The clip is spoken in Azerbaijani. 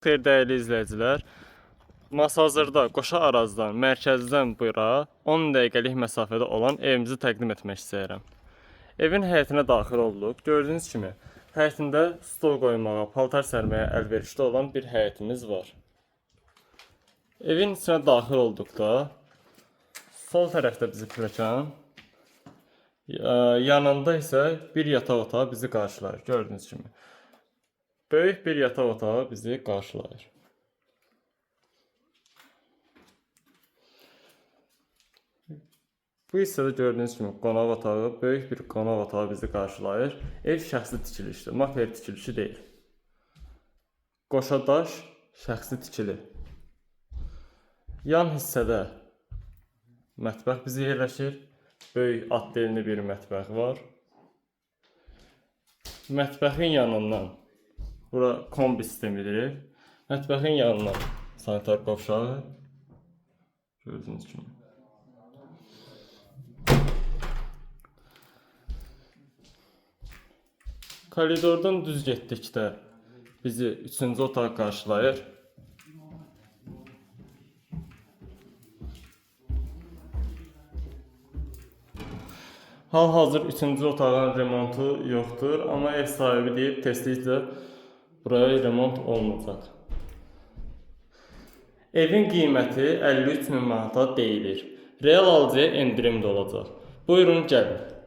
Xeyr, dəyərli izləyicilər, Masazırda Qoşa Arazdan, mərkəzdən bura 10 dəqiqəlik məsafədə olan evimizi təqdim etmək istəyirəm. Evin həyətinə daxil olduq. Gördüyünüz kimi, həyətində stol qoymağa, paltar sərməyə əlverişli olan bir həyətimiz var. Evin içinə daxil olduqda, sol tərəfdə bizi pilləkən, yanında isə bir yataq otağı bizi qarşılayır. Gördüyünüz kimi. Böyük bir yataq otağı bizi qarşılayır. Bu hissədə gördüyünüz kimi qonaq otağı, böyük bir qonaq otağı bizi qarşılayır. Ev şəxsi tikilişdir, makler tikilişi deyil. Qoşadaş şəxsi tikili. Yan hissədə mətbəx bizi yerləşir. Böyük atdelli bir mətbəx var. Mətbəxin yanından bura kombi sistemidir. Mətbəxin yanından sanitar qovşağı. Gördüyünüz kimi. Koridordan düz getdikdə bizi 3-cü otaq qarşılayır. Hal-hazır 3-cü otağın remontu yoxdur, amma ev sahibi deyib tezliklə buraya remont olunacaq. Evin qiyməti 53.000 manata deyilir. Real alıcıya endirim də olacaq. Buyurun gəlin.